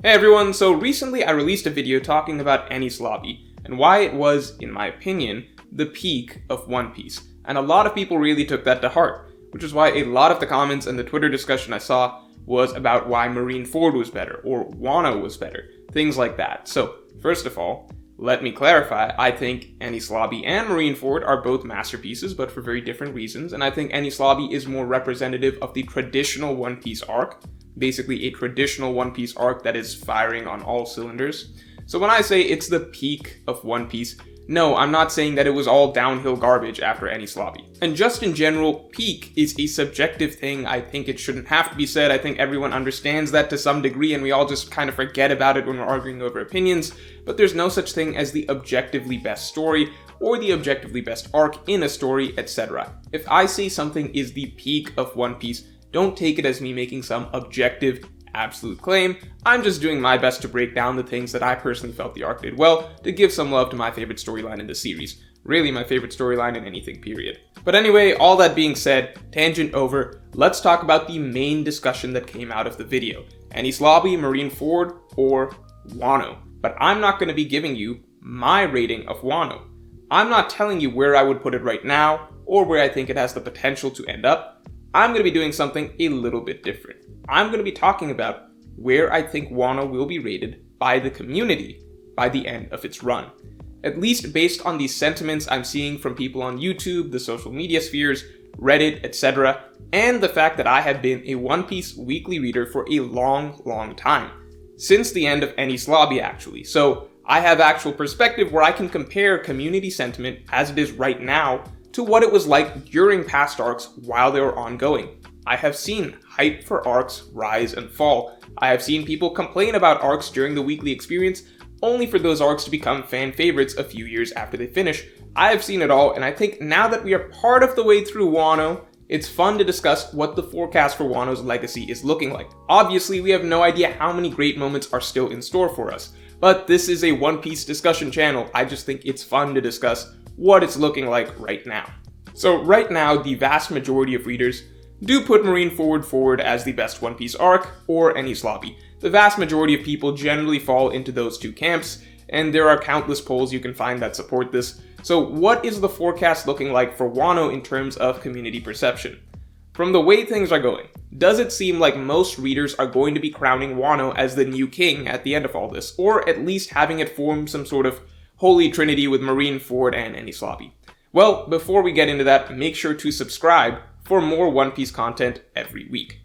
Hey everyone, so recently I released a video talking about Enies Lobby, and why it was, in my opinion, the peak of One Piece. And a lot of people really took that to heart, which is why a lot of the comments and the Twitter discussion I saw was about why Marineford was better, or Wano was better, things like that. So, first of all, let me clarify, I think Enies Lobby and Marineford are both masterpieces, but for very different reasons, and I think Enies Lobby is more representative of the traditional One Piece arc, basically a traditional One Piece arc that is firing on all cylinders. So when I say it's the peak of One Piece, no, I'm not saying that it was all downhill garbage after Enies Lobby. And just in general, peak is a subjective thing. I think it shouldn't have to be said. I think everyone understands that to some degree, and we all just kind of forget about it when we're arguing over opinions. But there's no such thing as the objectively best story, or the objectively best arc in a story, etc. If I say something is the peak of One Piece, don't take it as me making some objective, absolute claim. I'm just doing my best to break down the things that I personally felt the arc did well, to give some love to my favorite storyline in the series. Really my favorite storyline in anything, period. But anyway, all that being said, tangent over, let's talk about the main discussion that came out of the video. Enies Lobby, Marineford, or Wano. But I'm not going to be giving you my rating of Wano. I'm not telling you where I would put it right now, or where I think it has the potential to end up. I'm going to be doing something a little bit different. I'm going to be talking about where I think Wano will be rated by the community by the end of its run. At least based on the sentiments I'm seeing from people on YouTube, the social media spheres, Reddit, etc., and the fact that I have been a One Piece weekly reader for a long time. Since the end of Enies Lobby, actually. So I have actual perspective where I can compare community sentiment as it is right now to what it was like during past arcs while they were ongoing. I have seen hype for arcs rise and fall. I have seen people complain about arcs during the weekly experience, only for those arcs to become fan favorites a few years after they finish. I have seen it all, and I think now that we are part of the way through Wano, it's fun to discuss what the forecast for Wano's legacy is looking like. Obviously, we have no idea how many great moments are still in store for us, but this is a One Piece discussion channel. I just think it's fun to discuss what it's looking like right now. So right now, the vast majority of readers do put Marineford forward as the best One Piece arc, or Enies Lobby. The vast majority of people generally fall into those two camps, and there are countless polls you can find that support this. So what is the forecast looking like for Wano in terms of community perception? From the way things are going, does it seem like most readers are going to be crowning Wano as the new king at the end of all this, or at least having it form some sort of holy trinity with Marineford and Enies Lobby? Well, before we get into that, make sure to subscribe for more One Piece content every week.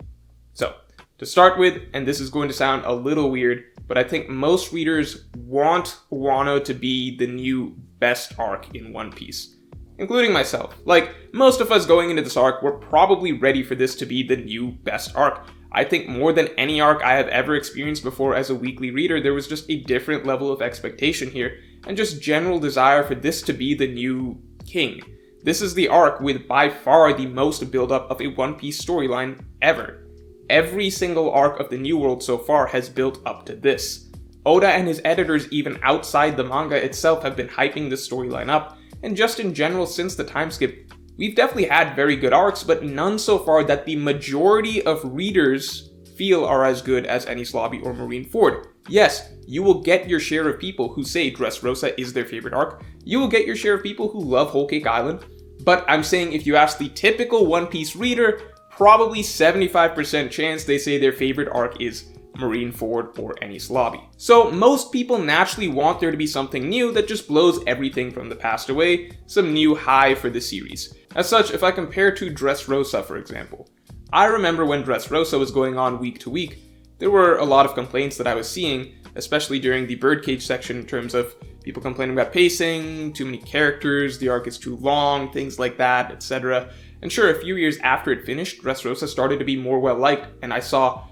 So, to start with, and this is going to sound a little weird, but I think most readers want Wano to be the new best arc in One Piece, including myself. Like, most of us going into this arc, we're probably ready for this to be the new best arc. I think more than any arc I have ever experienced before as a weekly reader, there was just a different level of expectation here, and just general desire for this to be the new king. This is the arc with by far the most build-up of a One Piece storyline ever. Every single arc of the New World so far has built up to this. Oda and his editors even outside the manga itself have been hyping this storyline up, and just in general since the time skip, we've definitely had very good arcs, but none so far that the majority of readers feel are as good as Enies Lobby or Marineford. Yes, you will get your share of people who say Dressrosa is their favorite arc. You will get your share of people who love Whole Cake Island. But I'm saying if you ask the typical One Piece reader, probably 75% chance they say their favorite arc is Marineford or Enies Lobby. So most people naturally want there to be something new that just blows everything from the past away, some new high for the series. As such, if I compare to Dressrosa, for example, I remember when Dressrosa was going on week to week, there were a lot of complaints that I was seeing, especially during the Birdcage section in terms of people complaining about pacing, too many characters, the arc is too long, things like that, etc. And sure, a few years after it finished, Dressrosa started to be more well-liked, and I saw,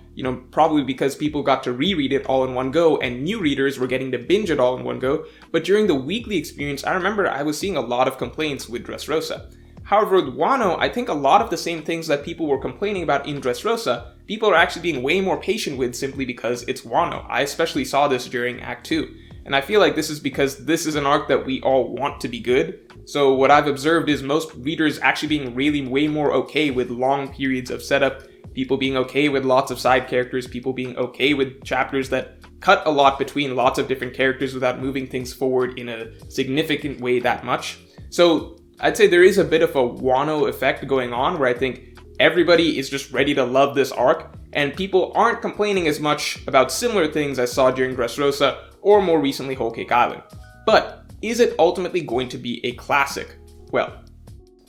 probably because people got to reread it all in one go, and new readers were getting to binge it all in one go, but during the weekly experience, I remember I was seeing a lot of complaints with Dressrosa. However, with Wano, I think a lot of the same things that people were complaining about in Dressrosa, people are actually being way more patient with simply because it's Wano. I especially saw this during Act 2. And I feel like this is because this is an arc that we all want to be good. So what I've observed is most readers actually being really way more okay with long periods of setup, people being okay with lots of side characters, people being okay with chapters that cut a lot between lots of different characters without moving things forward in a significant way that much. So I'd say there is a bit of a Wano effect going on where I think everybody is just ready to love this arc, and people aren't complaining as much about similar things I saw during Dressrosa or more recently Whole Cake Island. But is it ultimately going to be a classic? Well,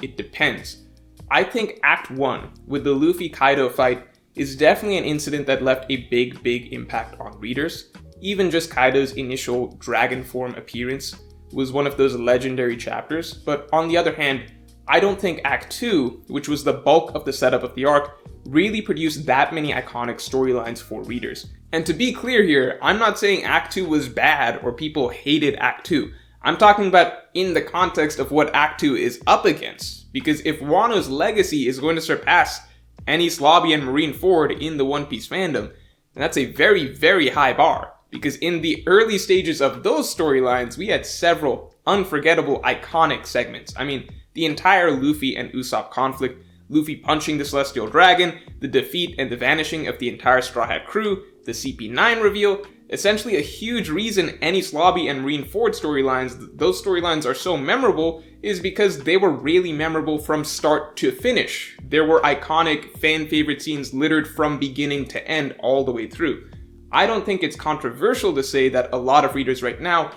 it depends. I think Act 1, with the Luffy-Kaido fight, is definitely an incident that left a big impact on readers. Even just Kaido's initial dragon form appearance was one of those legendary chapters, but on the other hand, I don't think Act 2, which was the bulk of the setup of the arc, really produced that many iconic storylines for readers. And to be clear here, I'm not saying Act 2 was bad or people hated Act 2. I'm talking about in the context of what Act 2 is up against, because if Wano's legacy is going to surpass Enies Lobby and Marineford in the One Piece fandom, then that's a very high bar. Because in the early stages of those storylines, we had several unforgettable, iconic segments. I mean, the entire Luffy and Usopp conflict, Luffy punching the Celestial Dragon, the defeat and the vanishing of the entire Straw Hat crew, the CP9 reveal, essentially a huge reason Enies Lobby and Marineford storylines, those storylines are so memorable, is because they were really memorable from start to finish. There were iconic fan favorite scenes littered from beginning to end all the way through. I don't think it's controversial to say that a lot of readers right now,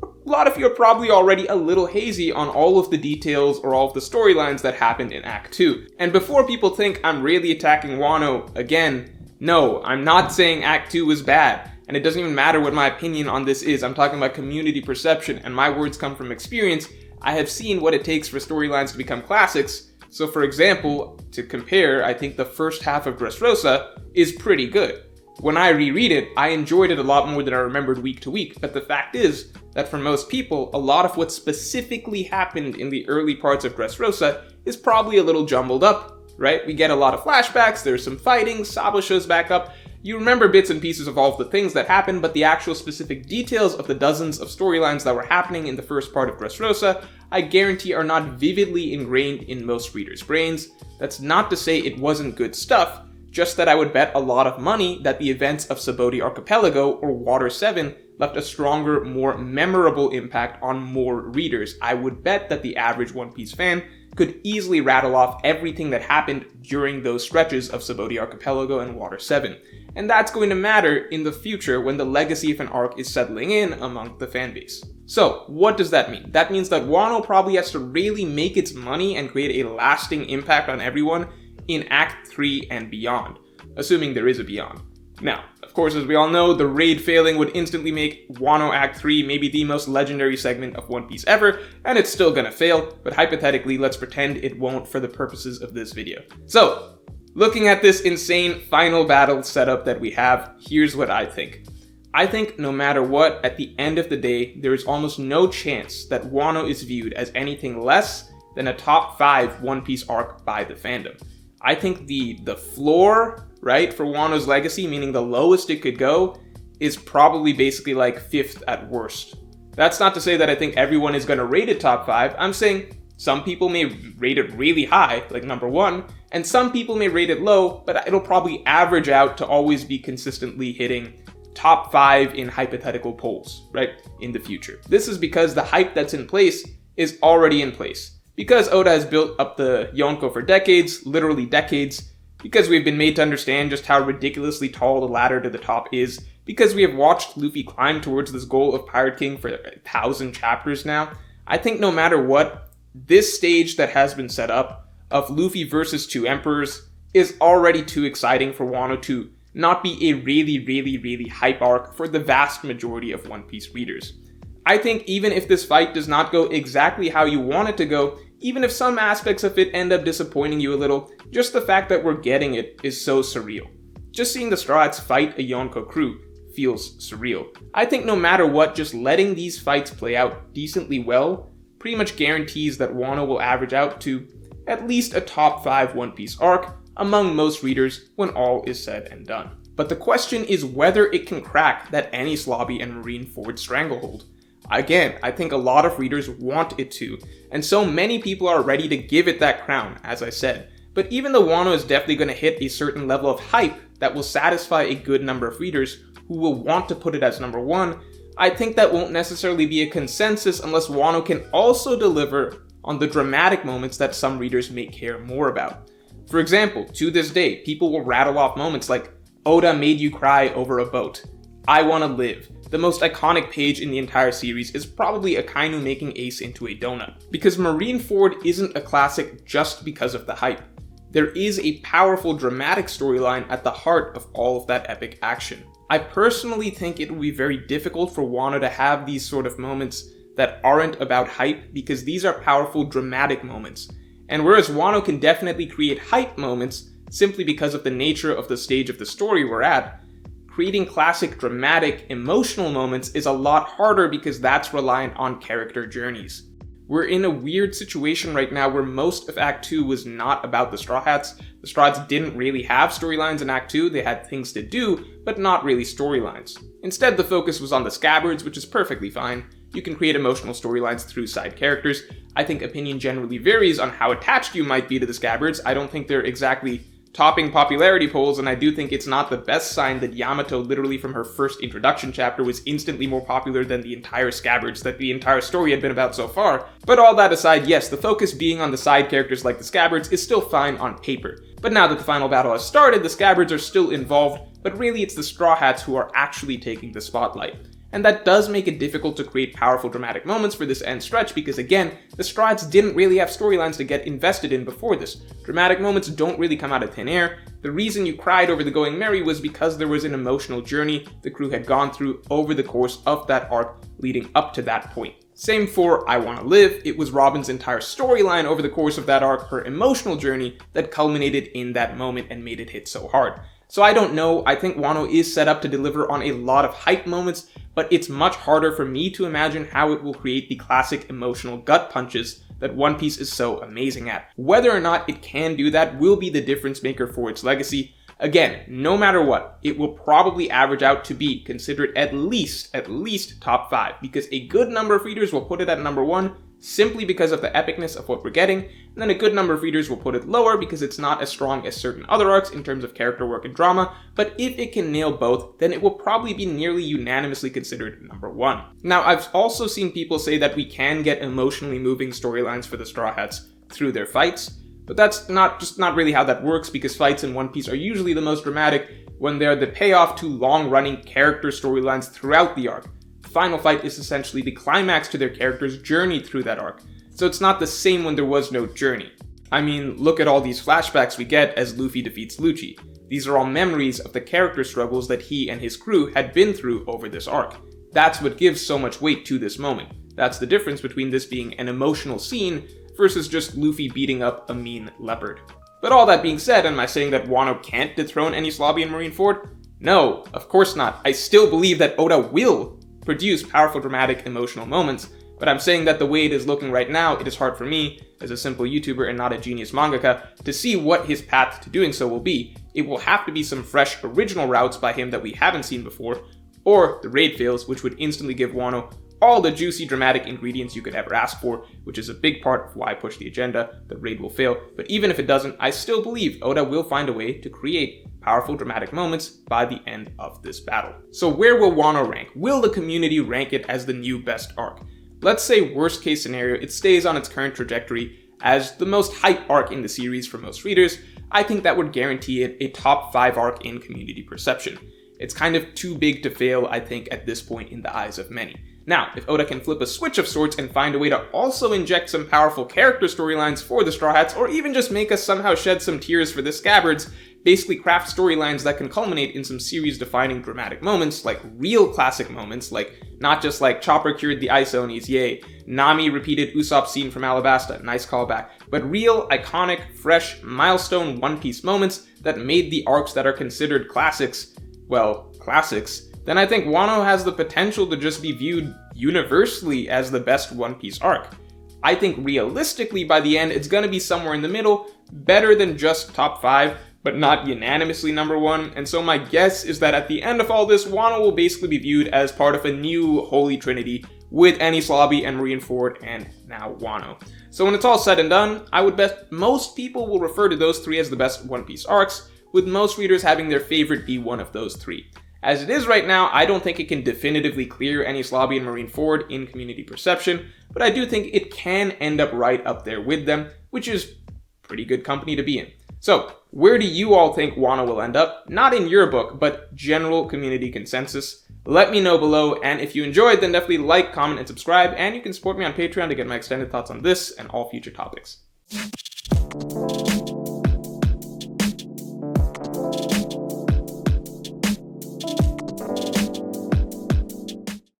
a lot of you are probably already a little hazy on all of the details or all of the storylines that happened in Act 2. And before people think I'm really attacking Wano again, no, I'm not saying Act 2 was bad. And it doesn't even matter what my opinion on this is. I'm talking about community perception, and my words come from experience. I have seen what it takes for storylines to become classics. So for example, to compare, I think the first half of Dressrosa is pretty good. When I reread it, I enjoyed it a lot more than I remembered week to week, but the fact is that for most people, a lot of what specifically happened in the early parts of Dressrosa is probably a little jumbled up, right? We get a lot of flashbacks, there's some fighting, Sabo shows back up. You remember bits and pieces of all of the things that happened, but the actual specific details of the dozens of storylines that were happening in the first part of Dressrosa, I guarantee are not vividly ingrained in most readers' brains. That's not to say it wasn't good stuff, just that I would bet a lot of money that the events of Sabaody Archipelago or Water 7 left a stronger, more memorable impact on more readers. I would bet that the average One Piece fan could easily rattle off everything that happened during those stretches of Sabaody Archipelago and Water 7. And that's going to matter in the future when the legacy of an arc is settling in among the fanbase. So, what does that mean? That means that Wano probably has to really make its money and create a lasting impact on everyone in Act 3 and beyond, assuming there is a beyond. Now, of course, as we all know, the raid failing would instantly make Wano Act 3 maybe the most legendary segment of One Piece ever, and it's still gonna fail, but hypothetically, let's pretend it won't for the purposes of this video. So, looking at this insane final battle setup that we have, here's what I think. I think no matter what, at the end of the day, there is almost no chance that Wano is viewed as anything less than a top 5 One Piece arc by the fandom. I think the floor, right, for Wano's legacy, meaning the lowest it could go, is probably basically like 5th at worst. That's not to say that I think everyone is going to rate it top 5. I'm saying some people may rate it really high, like number 1, and some people may rate it low, but it'll probably average out to always be consistently hitting top 5 in hypothetical polls, right, in the future. This is because the hype that's in place is already in place. Because Oda has built up the Yonko for decades, literally decades, because we've been made to understand just how ridiculously tall the ladder to the top is, because we have watched Luffy climb towards this goal of Pirate King for 1,000 chapters now, I think no matter what, this stage that has been set up of Luffy versus 2 Emperors is already too exciting for Wano to not be a really hype arc for the vast majority of One Piece readers. I think even if this fight does not go exactly how you want it to go, even if some aspects of it end up disappointing you a little, just the fact that we're getting it is so surreal. Just seeing the Straw Hats fight a Yonko crew feels surreal. I think no matter what, just letting these fights play out decently well pretty much guarantees that Wano will average out to at least a top 5 One Piece arc among most readers when all is said and done. But the question is whether it can crack that Enies Lobby and Marineford stranglehold. Again, I think a lot of readers want it to, and so many people are ready to give it that crown, as I said. But even though Wano is definitely going to hit a certain level of hype that will satisfy a good number of readers who will want to put it as number 1, I think that won't necessarily be a consensus unless Wano can also deliver on the dramatic moments that some readers may care more about. For example, to this day, people will rattle off moments like, Oda made you cry over a boat. I Wanna Live. The most iconic page in the entire series is probably Akainu making Ace into a donut. Because Marineford isn't a classic just because of the hype. There is a powerful dramatic storyline at the heart of all of that epic action. I personally think it will be very difficult for Wano to have these sort of moments that aren't about hype, because these are powerful dramatic moments. And whereas Wano can definitely create hype moments simply because of the nature of the stage of the story we're at, creating classic dramatic emotional moments is a lot harder because that's reliant on character journeys. We're in a weird situation right now where most of Act 2 was not about the Straw Hats. The Straw Hats didn't really have storylines in Act 2, they had things to do, but not really storylines. Instead, the focus was on the Scabbards, which is perfectly fine. You can create emotional storylines through side characters. I think opinion generally varies on how attached you might be to the Scabbards. I don't think they're exactly topping popularity polls, and I do think it's not the best sign that Yamato, literally from her first introduction chapter, was instantly more popular than the entire Scabbards that the entire story had been about so far. But all that aside, yes, the focus being on the side characters like the Scabbards is still fine on paper. But now that the final battle has started, the Scabbards are still involved, but really it's the Straw Hats who are actually taking the spotlight. And that does make it difficult to create powerful dramatic moments for this end stretch because, again, the Straw Hats didn't really have storylines to get invested in before this. Dramatic moments don't really come out of thin air. The reason you cried over the Going Merry was because there was an emotional journey the crew had gone through over the course of that arc leading up to that point. Same for I Wanna Live. It was Robin's entire storyline over the course of that arc, her emotional journey, that culminated in that moment and made it hit so hard. So I don't know, I think Wano is set up to deliver on a lot of hype moments, but it's much harder for me to imagine how it will create the classic emotional gut punches that One Piece is so amazing at. Whether or not it can do that will be the difference maker for its legacy. Again, no matter what, it will probably average out to be considered at least top 5, because a good number of readers will put it at number 1, simply because of the epicness of what we're getting, and then a good number of readers will put it lower because it's not as strong as certain other arcs in terms of character work and drama, but if it can nail both, then it will probably be nearly unanimously considered number 1. Now, I've also seen people say that we can get emotionally moving storylines for the Straw Hats through their fights, but that's not really how that works, because fights in One Piece are usually the most dramatic when they're the payoff to long-running character storylines throughout the arc. Final fight is essentially the climax to their character's journey through that arc, so it's not the same when there was no journey. I mean, look at all these flashbacks we get as Luffy defeats Lucci. These are all memories of the character struggles that he and his crew had been through over this arc. That's what gives so much weight to this moment. That's the difference between this being an emotional scene versus just Luffy beating up a mean leopard. But all that being said, am I saying that Wano can't dethrone Enies Lobby and Marineford? No, of course not. I still believe that Oda will produce powerful, dramatic, emotional moments, but I'm saying that the way it is looking right now, it is hard for me, as a simple YouTuber and not a genius mangaka, to see what his path to doing so will be. It will have to be some fresh, original routes by him that we haven't seen before, or the raid fails, which would instantly give Wano all the juicy, dramatic ingredients you could ever ask for, which is a big part of why I push the agenda. The raid will fail, but even if it doesn't, I still believe Oda will find a way to create powerful, dramatic moments by the end of this battle. So where will Wano rank? Will the community rank it as the new best arc? Let's say worst case scenario, it stays on its current trajectory as the most hype arc in the series for most readers. I think that would guarantee it a top 5 arc in community perception. It's kind of too big to fail, I think, at this point in the eyes of many. Now, if Oda can flip a switch of sorts and find a way to also inject some powerful character storylines for the Straw Hats, or even just make us somehow shed some tears for the Scabbards, basically craft storylines that can culminate in some series-defining dramatic moments, like real classic moments, like not just like Chopper cured the Ice Onis, yay, Nami repeated Usopp's scene from Alabasta, nice callback, but real, iconic, fresh, milestone One Piece moments that made the arcs that are considered classics, well, classics, then I think Wano has the potential to just be viewed universally as the best One Piece arc. I think realistically by the end it's gonna be somewhere in the middle, better than just top 5, but not unanimously number 1, and so my guess is that at the end of all this, Wano will basically be viewed as part of a new holy trinity with Enies Lobby and Marineford and now Wano. So when it's all said and done, I would bet most people will refer to those 3 as the best One Piece arcs, with most readers having their favorite be one of those 3. As it is right now, I don't think it can definitively clear Enies Lobby and Marineford in community perception, but I do think it can end up right up there with them, which is pretty good company to be in. So, where do you all think Wano will end up? Not in your book, but general community consensus. Let me know below, and if you enjoyed, then definitely like, comment, and subscribe, and you can support me on Patreon to get my extended thoughts on this and all future topics.